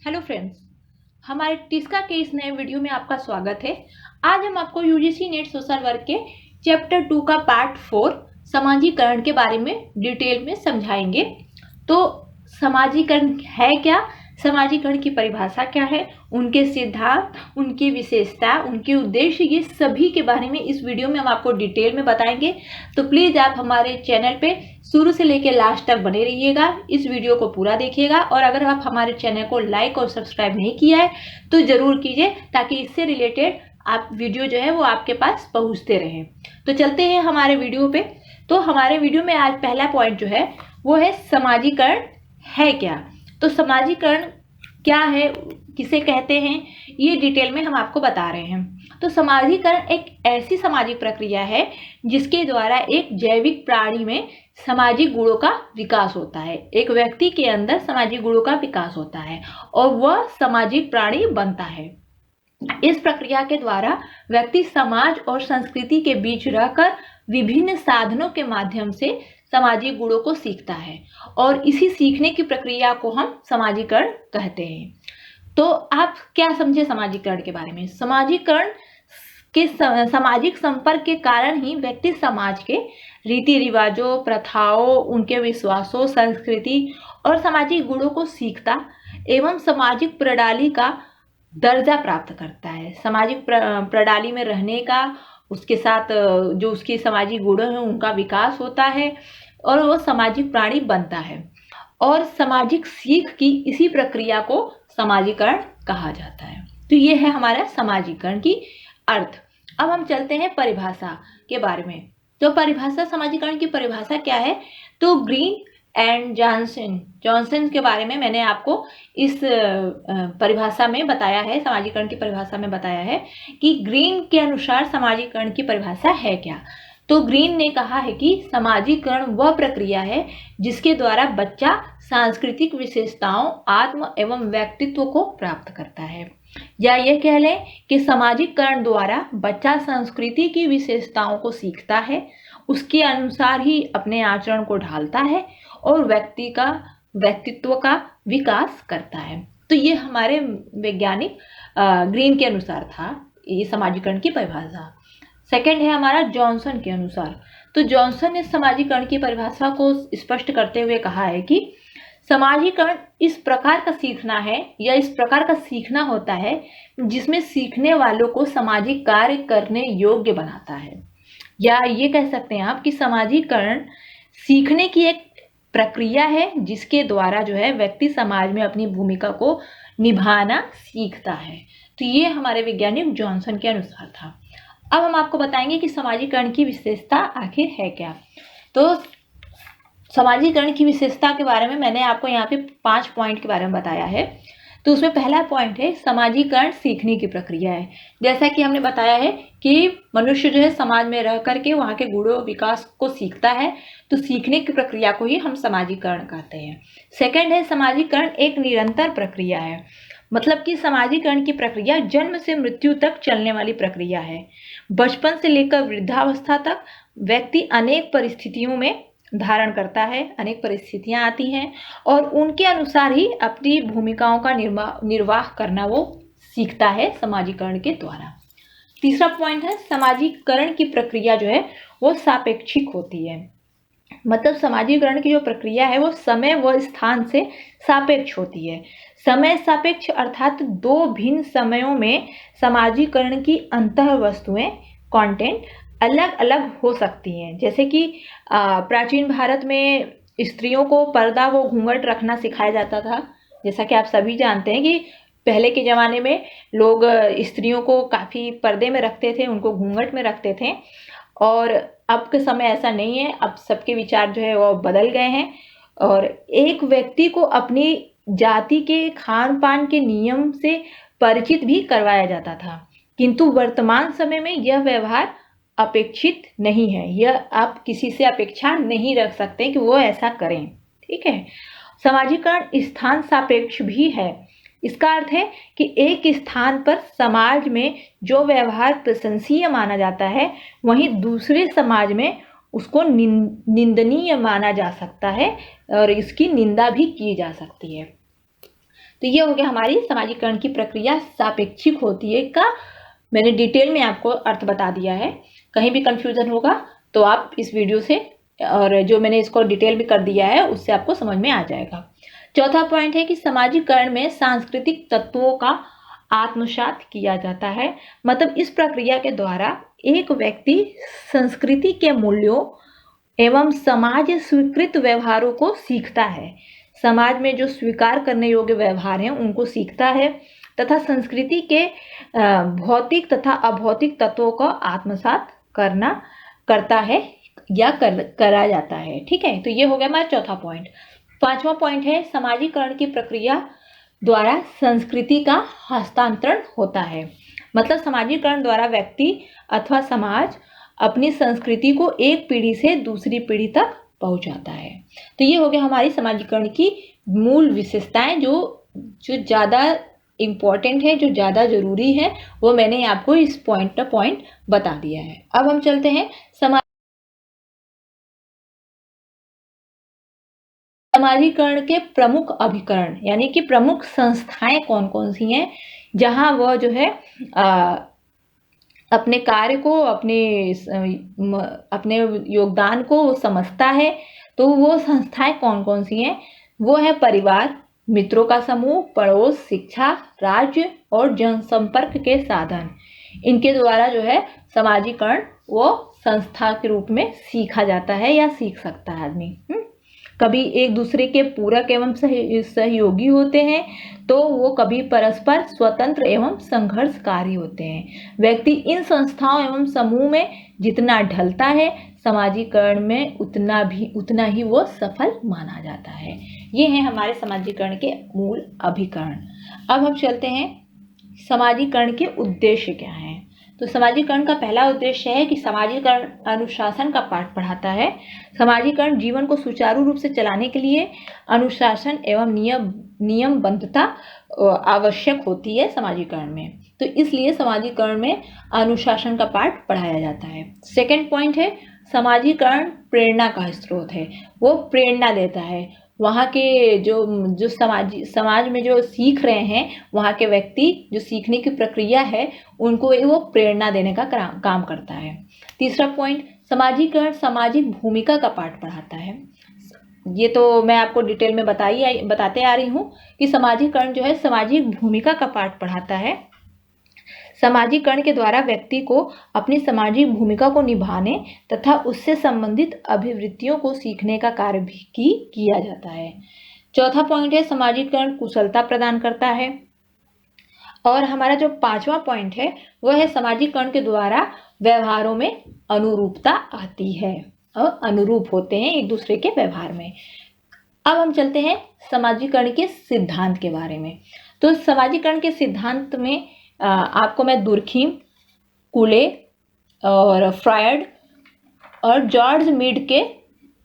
Hello friends, हमारे टिस्का के इस नए वीडियो में आपका स्वागत है। आज हम आपको यूजीसी नेट सोशल वर्क के चैप्टर 2 का पार्ट 4 समाजीकरण के बारे में डिटेल में समझाएंगे। तो समाजीकरण है क्या, समाजीकरण की परिभाषा क्या है, उनके सिद्धांत, उनकी विशेषता, उनके उद्देश्य, ये सभी के बारे में इस वीडियो में हम आपको डिटेल में बताएंगे। तो प्लीज़ आप हमारे चैनल पे शुरू से लेकर लास्ट तक बने रहिएगा, इस वीडियो को पूरा देखिएगा। और अगर आप हमारे चैनल को लाइक और सब्सक्राइब नहीं किया है तो ज़रूर कीजिए, ताकि इससे रिलेटेड आप वीडियो जो है वो आपके पास पहुंचते रहें। तो चलते हैं हमारे वीडियो पे। तो हमारे वीडियो में आज पहला पॉइंट जो है वो है समाजीकरण है क्या। तो समाजीकरण क्या है, किसे कहते हैं, ये डिटेल में हम आपको बता रहे हैं। तो समाजीकरण एक ऐसी सामाजिक प्रक्रिया है जिसके द्वारा एक जैविक प्राणी में सामाजिक गुणों का विकास होता है। एक व्यक्ति के अंदर सामाजिक गुणों का विकास होता है और वह सामाजिक प्राणी बनता है। इस प्रक्रिया के द्वारा व्यक्ति समाज और संस्कृति के बीच रहकर विभिन्न साधनों के माध्यम से सामाजिक गुणों को सीखता है और इसी सीखने की प्रक्रिया को हम समाजीकरण कहते हैं। तो आप क्या समझे समाजीकरण के बारे में? समाजीकरण के सामाजिक संपर्क के कारण ही व्यक्ति समाज के रीति रिवाजों, प्रथाओं, उनके विश्वासों, संस्कृति और सामाजिक गुणों को सीखता एवं सामाजिक प्रणाली का दर्जा प्राप्त करता है। सामाजिक प्रणाली में रहने का, उसके साथ जो उसके सामाजिक गुण हैं उनका विकास होता है और वो सामाजिक प्राणी बनता है। और सामाजिक सीख की इसी प्रक्रिया को समाजीकरण कहा जाता है। तो ये है हमारा समाजीकरण की अर्थ। अब हम चलते हैं परिभाषा के बारे में। तो परिभाषा, समाजीकरण की परिभाषा क्या है? तो ग्रीन एंड जॉनसन के बारे में मैंने आपको इस परिभाषा में बताया है, समाजीकरण की परिभाषा में बताया है कि ग्रीन के अनुसार समाजीकरण की परिभाषा है क्या। तो ग्रीन ने कहा है कि समाजीकरण वह प्रक्रिया है जिसके द्वारा बच्चा सांस्कृतिक विशेषताओं, आत्म एवं व्यक्तित्व को प्राप्त करता है। या यह कह लें कि समाजीकरण द्वारा बच्चा संस्कृति की विशेषताओं को सीखता है, उसके अनुसार ही अपने आचरण को ढालता है और व्यक्ति का व्यक्तित्व का विकास करता है। तो ये हमारे वैज्ञानिक ग्रीन के अनुसार था ये समाजीकरण की परिभाषा। सेकंड है हमारा जॉनसन के अनुसार। तो जॉनसन ने समाजीकरण की परिभाषा को स्पष्ट करते हुए कहा है कि समाजीकरण इस प्रकार का सीखना है या इस प्रकार का सीखना होता है जिसमें सीखने वालों को सामाजिक कार्य करने योग्य बनाता है। या ये कह सकते हैं आप कि समाजीकरण सीखने की एक प्रक्रिया है जिसके द्वारा जो है व्यक्ति समाज में अपनी भूमिका को निभाना सीखता है। तो ये हमारे वैज्ञानिक जॉनसन के अनुसार था। अब हम आपको बताएंगे कि समाजीकरण की विशेषता आखिर है क्या। तो समाजीकरण की विशेषता के बारे में मैंने आपको यहाँ पे 5 पॉइंट के बारे में बताया है। तो उसमें पहला पॉइंट है समाजीकरण सीखने की प्रक्रिया है। जैसा कि हमने बताया है कि मनुष्य जो है समाज में रह करके वहाँ के गुणों विकास को सीखता है, तो सीखने की प्रक्रिया को ही हम समाजीकरण कहते हैं। सेकंड है समाजीकरण एक निरंतर प्रक्रिया है। मतलब कि समाजीकरण की प्रक्रिया जन्म से मृत्यु तक चलने वाली प्रक्रिया है। बचपन से लेकर वृद्धावस्था तक व्यक्ति अनेक परिस्थितियों में धारण करता है, अनेक परिस्थितियां आती हैं और उनके अनुसार ही अपनी भूमिकाओं का निर्वाह करना वो सीखता है समाजीकरण के द्वारा। तीसरा पॉइंट है समाजीकरण की प्रक्रिया जो है वो सापेक्षिक होती है। मतलब समाजीकरण की जो प्रक्रिया है वो समय व स्थान से सापेक्ष होती है। समय सापेक्ष अर्थात दो भिन्न समयों में समाजीकरण की अंतः वस्तुएं, कंटेंट अलग अलग हो सकती हैं। जैसे कि प्राचीन भारत में स्त्रियों को पर्दा व घूंघट रखना सिखाया जाता था। जैसा कि आप सभी जानते हैं कि पहले के ज़माने में लोग स्त्रियों को काफ़ी पर्दे में रखते थे, उनको घूंघट में रखते थे। और अब के समय ऐसा नहीं है, अब सबके विचार जो है वो बदल गए हैं और एक व्यक्ति को अपनी जाति के खान पान के नियम से परिचित भी करवाया जाता था। किंतु वर्तमान समय में यह व्यवहार अपेक्षित नहीं है। यह आप किसी से अपेक्षा नहीं रख सकते कि वो ऐसा करें। ठीक है। समाजीकरण स्थान सापेक्ष भी है। इसका अर्थ है कि एक स्थान पर समाज में जो व्यवहार प्रशंसीय माना जाता है वहीं दूसरे समाज में उसको निंदनीय माना जा सकता है और इसकी निंदा भी की जा सकती है। तो ये हो गया हमारी समाजीकरण की प्रक्रिया सापेक्षिक होती है का मैंने डिटेल में आपको अर्थ बता दिया है। कहीं भी कंफ्यूजन होगा तो आप इस वीडियो से और जो मैंने इसको डिटेल में कर दिया है उससे आपको समझ में आ जाएगा। चौथा पॉइंट है कि समाजीकरण में सांस्कृतिक तत्वों का आत्मसात किया जाता है। मतलब इस प्रक्रिया के द्वारा एक व्यक्ति संस्कृति के मूल्यों एवं समाज स्वीकृत व्यवहारों को सीखता है। समाज में जो स्वीकार करने योग्य व्यवहार हैं उनको सीखता है तथा संस्कृति के भौतिक तथा अभौतिक तत्वों को आत्मसात करता है या करा जाता है। ठीक है, तो ये हो गया हमारा चौथा पॉइंट। पांचवा पॉइंट है समाजीकरण की प्रक्रिया द्वारा संस्कृति का हस्तांतरण होता है। मतलब समाजीकरण द्वारा व्यक्ति अथवा समाज अपनी संस्कृति को एक पीढ़ी से दूसरी पीढ़ी तक पहुंचाता है। तो ये हो गया हमारी समाजीकरण की मूल विशेषताएं जो ज़्यादा इम्पॉर्टेंट है, जो ज़्यादा ज़रूरी है, वो मैंने आपको इस पॉइंट बता दिया है। अब हम चलते हैं समाजीकरण के प्रमुख अभिकरण, यानी कि प्रमुख संस्थाएं कौन कौन सी हैं जहां वह जो है अपने कार्य को अपने योगदान को समझता है। तो वो संस्थाएं कौन कौन सी हैं? वो है परिवार, मित्रों का समूह, पड़ोस, शिक्षा, राज्य और जनसंपर्क के साधन। इनके द्वारा जो है समाजीकरण वो संस्था के रूप में सीखा जाता है या सीख सकता है आदमी। कभी एक दूसरे के पूरक एवं सहयोगी होते हैं तो वो कभी परस्पर स्वतंत्र एवं संघर्षकारी होते हैं। व्यक्ति इन संस्थाओं एवं समूह में जितना ढलता है समाजीकरण में उतना ही वो सफल माना जाता है। ये है हमारे समाजीकरण के मूल अभिकरण। अब हम चलते हैं समाजीकरण के उद्देश्य क्या हैं। तो समाजीकरण का पहला उद्देश्य है कि समाजीकरण अनुशासन का पाठ पढ़ाता है। समाजीकरण जीवन को सुचारू रूप से चलाने के लिए अनुशासन एवं नियमबद्धता आवश्यक होती है समाजीकरण में। तो इसलिए समाजीकरण में अनुशासन का पाठ पढ़ाया जाता है। सेकंड पॉइंट है समाजीकरण प्रेरणा का स्रोत है। वो प्रेरणा देता है। वहाँ के जो समाज में जो सीख रहे हैं वहाँ के व्यक्ति जो सीखने की प्रक्रिया है उनको वो प्रेरणा देने का काम करता है। तीसरा पॉइंट समाजीकरण सामाजिक भूमिका का पाठ पढ़ाता है। ये तो मैं आपको डिटेल में बताते आ रही हूँ कि समाजीकरण जो है सामाजिक भूमिका का पाठ पढ़ाता है। समाजीकरण के द्वारा व्यक्ति को अपनी सामाजिक भूमिका को निभाने तथा उससे संबंधित अभिवृत्तियों को सीखने का कार्य भी किया जाता है। चौथा पॉइंट है समाजीकरण कुशलता प्रदान करता है। और हमारा जो पांचवा पॉइंट है वह है समाजीकरण के द्वारा व्यवहारों में अनुरूपता आती है और अनुरूप होते हैं एक दूसरे के व्यवहार में। अब हम चलते हैं समाजीकरण के सिद्धांत के बारे में। तो समाजीकरण के सिद्धांत में आपको मैं दुर्खीम, कुले और फ्रायड और जॉर्ज मीड के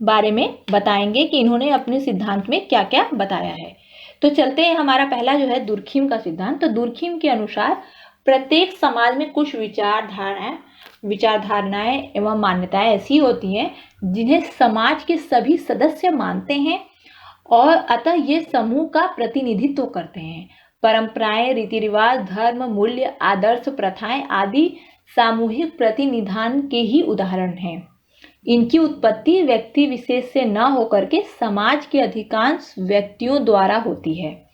बारे में बताएंगे कि इन्होंने अपने सिद्धांत में क्या क्या बताया है। तो चलते हैं, हमारा पहला जो है दुर्खीम का सिद्धांत। तो दुर्खीम के अनुसार प्रत्येक समाज में कुछ विचारधारणाएं एवं मान्यताएं ऐसी होती हैं जिन्हें समाज के सभी सदस्य मानते हैं और अतः ये समूह का प्रतिनिधित्व करते हैं। परंपराएं, रीति रिवाज, धर्म, मूल्य, आदर्श, प्रथाएं आदि सामूहिक प्रतिनिधान के ही उदाहरण हैं। इनकी उत्पत्ति व्यक्ति विशेष से न होकर के समाज के अधिकांश व्यक्तियों द्वारा होती है।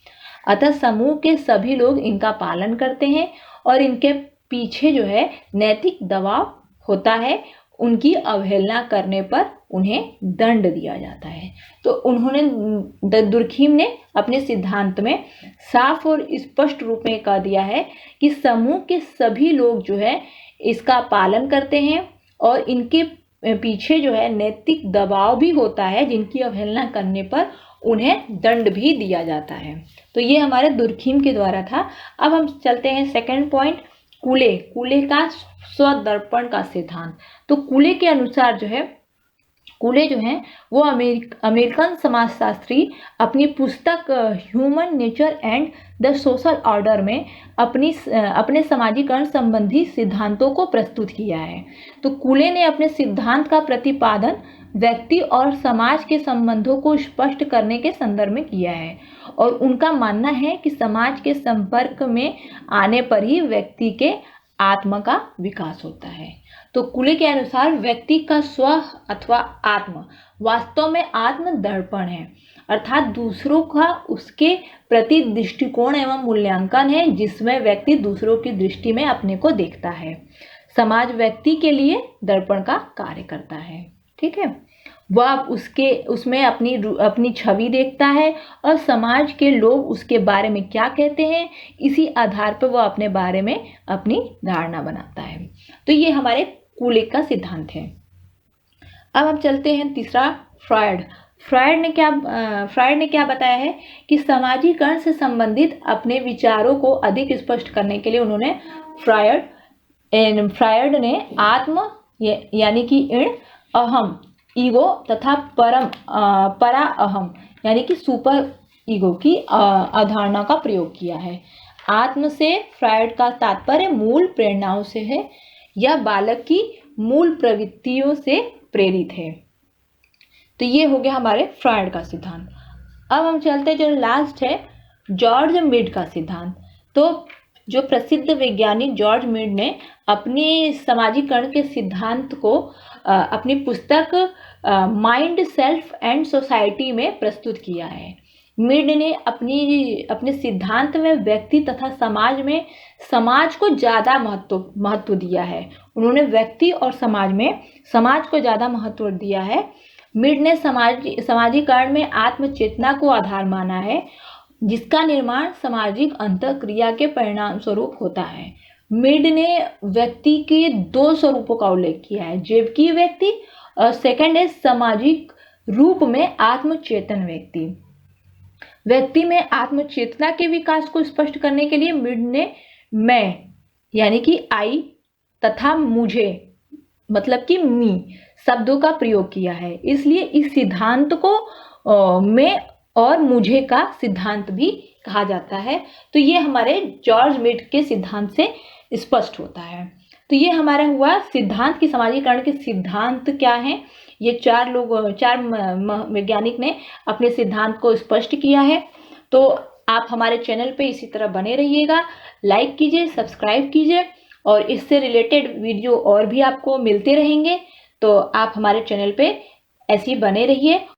अतः समूह के सभी लोग इनका पालन करते हैं और इनके पीछे जो है नैतिक दबाव होता है। उनकी अवहेलना करने पर उन्हें दंड दिया जाता है। तो उन्होंने दुर्खीम ने अपने सिद्धांत में साफ और स्पष्ट रूप में कह दिया है कि समूह के सभी लोग जो है इसका पालन करते हैं और इनके पीछे जो है नैतिक दबाव भी होता है जिनकी अवहेलना करने पर उन्हें दंड भी दिया जाता है। तो ये हमारे दुर्खीम के द्वारा था। अब हम चलते हैं सेकंड पॉइंट, कुले का स्वदर्पण का सिद्धांत। तो कुले के अनुसार जो है कूले जो हैं वो अमेरिकन समाजशास्त्री अपनी पुस्तक human nature and the social order में अपने समाजीकरण संबंधी सिद्धांतों को प्रस्तुत किया है। तो कूले ने अपने सिद्धांत का प्रतिपादन व्यक्ति और समाज के संबंधों को स्पष्ट करने के संदर्भ में किया है और उनका मानना है कि समाज के संपर्क में आने पर ही व्यक्ति के आत्मा का विकास होता है। तो कूले के अनुसार व्यक्ति का स्व अथवा आत्म वास्तव में आत्म दर्पण है, अर्थात दूसरों का उसके प्रति दृष्टिकोण एवं मूल्यांकन है, जिसमें व्यक्ति दूसरों की दृष्टि में अपने को देखता है। समाज व्यक्ति के लिए दर्पण का कार्य करता है। ठीक है, वह उसमें अपनी छवि देखता है और समाज के लोग उसके बारे में क्या कहते हैं, इसी आधार पर वह अपने बारे में अपनी धारणा बनाता है। तो ये हमारे कूले का सिद्धांत है। अब हम चलते हैं तीसरा, फ्रायड ने क्या बताया है कि समाजीकरण से संबंधित अपने विचारों को अधिक स्पष्ट करने के लिए उन्होंने फ्रायड ने आत्म यानी कि इण, अहम ईगो तथा परा अहम यानी कि सुपर ईगो की अवधारणा का प्रयोग किया है। आत्म से फ्रायड का तात्पर्य मूल प्रेरणाओं से है या बालक की मूल प्रवृत्तियों से प्रेरित है। तो ये हो गया हमारे फ्रायड का सिद्धांत। अब हम चलते हैं, जो लास्ट है जॉर्ज मीड का सिद्धांत। तो जो प्रसिद्ध वैज्ञानिक जॉर्ज मीड ने अपनी समाजीकरण के सिद्धांत को अपनी पुस्तक माइंड, सेल्फ एंड सोसाइटी में प्रस्तुत किया है। मीड ने अपने सिद्धांत में व्यक्ति तथा समाज को ज़्यादा महत्व दिया है। उन्होंने व्यक्ति और समाज को ज़्यादा महत्व दिया है। मीड ने समाजीकरण में आत्मचेतना को आधार माना है, जिसका निर्माण सामाजिक अंतःक्रिया के परिणाम स्वरूप होता है। मीड ने व्यक्ति के 2 स्वरूपों का उल्लेख किया है, जबकि व्यक्ति और सेकंड है सामाजिक रूप में आत्मचेतन व्यक्ति में आत्मचेतना के विकास को स्पष्ट करने के लिए मीड ने मैं यानी कि आई तथा मुझे मतलब कि मी शब्दों का प्रयोग किया है। इसलिए इस सिद्धांत को मैं और मुझे का सिद्धांत भी कहा जाता है। तो ये हमारे जॉर्ज मीड के सिद्धांत से स्पष्ट होता है। तो ये हमारा हुआ सिद्धांत की समाजीकरण के सिद्धांत क्या हैं। ये 4 वैज्ञानिक ने अपने सिद्धांत को स्पष्ट किया है। तो आप हमारे चैनल पे इसी तरह बने रहिएगा, लाइक कीजिए, सब्सक्राइब कीजिए और इससे रिलेटेड वीडियो और भी आपको मिलते रहेंगे। तो आप हमारे चैनल पे ऐसे ही बने रहिए।